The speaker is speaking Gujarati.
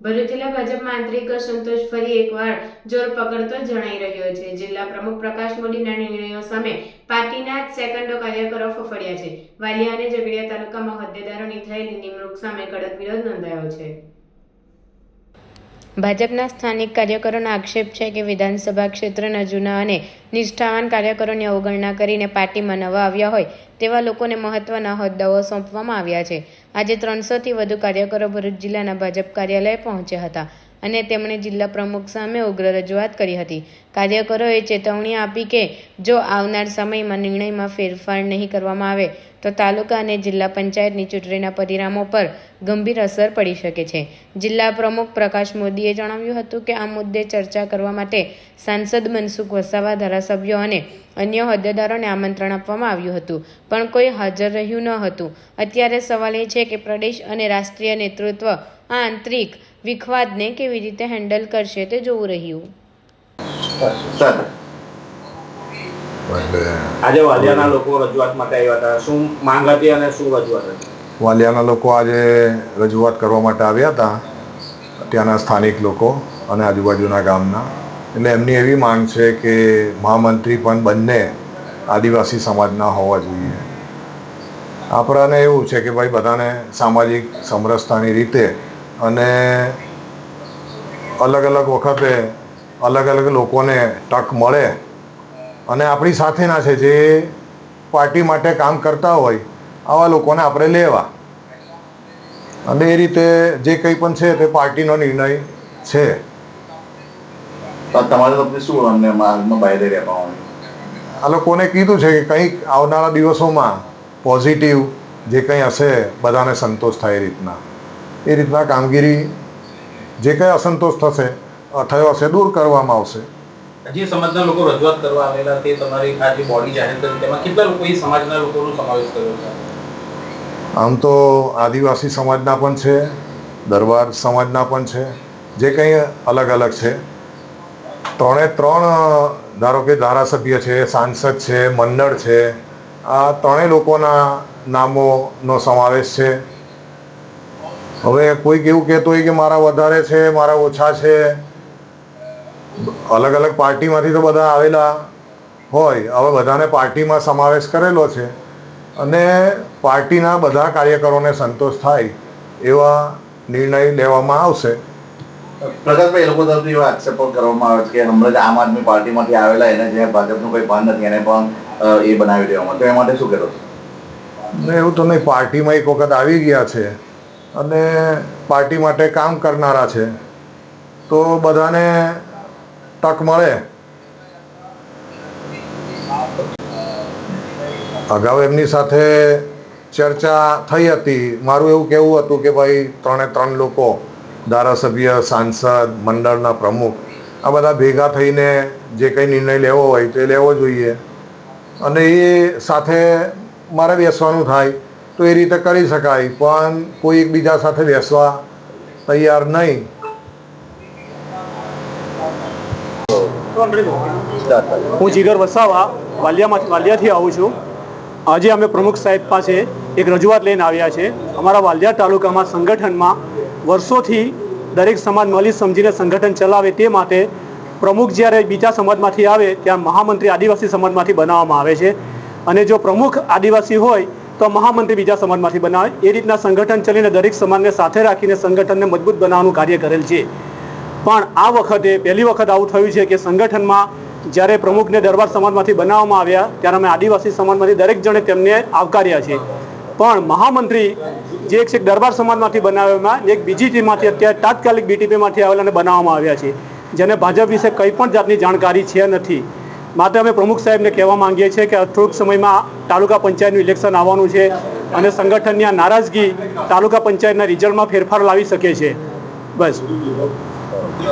ભરૂચ જિલ્લા ભાજપમાં આંતરિક અસંતોષ ફરી એકવાર જોર પકડતો જણાઈ રહ્યો છે। જિલ્લા પ્રમુખ પ્રકાશ મોદીના નિર્ણયો સામે પાર્ટીના સેકન્ડો કાર્યકરો ફફડ્યા છે। વાલિયા અને ઝઘડિયા તાલુકામાં હોદ્દેદારોની થયેલી નિમણૂક સામે કડક વિરોધ નોંધાયો છે। ભાજપના સ્થાનિક કાર્યકરોનો આક્ષેપ છે કે વિધાનસભા ક્ષેત્રના જૂના અને નિષ્ઠાવાન કાર્યકરોની અવગણના કરીને પાર્ટીમાં નવા આવ્યા હોય તેવા લોકોને મહત્વના હોદ્દાઓ સોંપવામાં આવ્યા છે। આજે 300થી વધુ કાર્યકરો ભરૂચ જિલ્લાના ભાજપ કાર્યાલય પહોંચ્યા હતા અને તેમણે જિલ્લા પ્રમુખ સામે ઉગ્ર રજૂઆત કરી હતી। કાર્યકરોએ ચેતવણી આપી કે જો આવનાર સમયમાં નિર્ણયમાં ફેરફાર નહીં કરવામાં આવે તો તાલુકા અને જિલ્લા પંચાયતની ચૂંટણીના પરિણામો પર ગંભીર અસર પડી શકે છે। જિલ્લા પ્રમુખ પ્રકાશ મોદીએ જણાવ્યું હતું કે આ મુદ્દે ચર્ચા કરવા માટે સાંસદ મનસુખ વસાવા, ધારાસભ્યો અને અન્ય હોદ્દેદારોને આમંત્રણ આપવામાં આવ્યું હતું, પણ કોઈ હાજર રહ્યું ન હતું। અત્યારે સવાલ એ છે કે પ્રદેશ અને રાષ્ટ્રીય નેતૃત્વ આ આંતરિક વિખવાદને કેવી રીતે હેન્ડલ કરશે તે જોવું રહ્યું। આજે વાલિયાના લોકો રજૂઆત માટે આવ્યા હતા, શું માંગ હતી અને શું રજૂઆત હતી? વાલિયાના લોકો આજે રજૂઆત કરવા માટે આવ્યા હતા, ત્યાંના સ્થાનિક લોકો અને આજુબાજુના ગામના। એટલે એમની એવી માંગ છે કે મહામંત્રી પણ બંને આદિવાસી સમાજના હોવા જોઈએ। આપણાને એવું છે કે ભાઈ બધાને સામાજિક સમરસતાની રીતે અને અલગ અલગ વખતે અલગ અલગ લોકોને તક મળે અને આપણી સાથેના છે જે પાર્ટી માટે કામ કરતા હોય આવા લોકોને આપણે લેવા, અને એ રીતે જે કંઈ પણ છે તે પાર્ટીનો નિર્ણય છે। તમારે તમને શું અમને માર્ગમાં બાયરે રહેવાનું? આ લોકોને કીધું છે કે કંઈક આવનારા દિવસોમાં પોઝિટિવ જે કંઈ હશે બધાને સંતોષ થાય એ રીતના કામગીરી જે કંઈ અસંતોષ થયો હશે દૂર કરવામાં આવશે। જે સમાજના લોકો રજૂઆત કરવા આવેલા તે તમારી આ જે બોડી જાહેર કરી તેમાં કેટલા લોકો એ સમાજના લોકોનો સમાવેશ કર્યો છે? આમ તો આદિવાસી સમાજના પણ છે, દરબાર સમાજના પણ છે, જે કંઈ અલગ અલગ છે। 3 ધારો કે ધારાસભ્ય છે, સાંસદ છે, મંડળ છે, આ 3 લોકોના નામોનો સમાવેશ છે। હવે કોઈક એવું કહેતો હોય કે મારા વધારે છે, મારા ઓછા છે, અલગ અલગ પાર્ટીમાંથી તો બધા આવેલા હોય, હવે બધાને પાર્ટીમાં સમાવેશ કરેલો છે અને પાર્ટીના બધા કાર્યકરોને સંતોષ થાય એવા નિર્ણય લેવામાં આવશે। પ્રકાશભાઈ, એ લોકો તરફથી એવા આક્ષેપો કરવામાં આવે છે કે હમણાં જ આમ આદમી પાર્ટીમાંથી આવેલા એને જે ભાજપનું કોઈ ભાન નથી એને પણ એ બનાવી દેવામાં, તો એ માટે શું કહેતો? એવું તો નહીં, પાર્ટીમાં એક વખત આવી ગયા છે અને પાર્ટી માટે કામ કરનારા છે તો બધાને તક મળે। અગાઉ એમની સાથે ચર્ચા થઈ હતી, મારું એવું કહેવું હતું કે ભાઈ 3 લોકો ધારાસભ્ય, સાંસદ, મંડળના પ્રમુખ આ બધા ભેગા થઈને જે કંઈ નિર્ણય લેવો હોય તે લેવો જોઈએ અને એ સાથે મારે બેસવાનું થાય તો એ રીતે કરી શકાય, પણ કોઈ એકબીજા સાથે બેસવા તૈયાર નહીં। હું જીગર વસાવા વાલિયાથી આવું છું। આજે અમે પ્રમુખ સાહેબ પાસે એક રજૂઆત લઈને આવ્યા છે। અમારા વાલિયા તાલુકામાં સંગઠનમાં વર્ષોથી દરેક સમાજ મળી સમજીને સંગઠન ચલાવે તે માટે પ્રમુખ જ્યારે બીજા સમાજમાંથી આવે ત્યાં મહામંત્રી આદિવાસી સમાજમાંથી બનાવવામાં આવે છે, અને જો પ્રમુખ આદિવાસી હોય તો મહામંત્રી બીજા સમાજમાંથી બનાવે। એ રીતના સંગઠન ચલીને દરેક સમાજને સાથે રાખીને સંગઠનને મજબૂત બનાવવાનું કાર્ય કરેલ છે। પણ આ વખતે પહેલી વખત આવું થયું છે કે સંગઠનમાં જ્યારે પ્રમુખને દરબાર સમાજમાંથી બનાવવામાં આવ્યા ત્યારે અમે આદિવાસી સમાજમાંથી દરેક જણે તેમને આવકાર્યા છે, પણ મહામંત્રી જે એક દરબાર સમાજમાંથી બનાવવામાં એક બીજી ટીમમાંથી અત્યારે તાત્કાલિક બીટીપીમાંથી આવેલાને બનાવવામાં આવ્યા છે, જેને ભાજપ વિશે કંઈ પણ જાતની જાણકારી છે નથી। માટે અમે પ્રમુખ સાહેબને કહેવા માંગીએ છીએ કે થોડુંક સમયમાં તાલુકા પંચાયતનું ઇલેક્શન આવવાનું છે અને સંગઠનની આ નારાજગી તાલુકા પંચાયતના રિઝલ્ટમાં ફેરફાર લાવી શકે છે। બસ।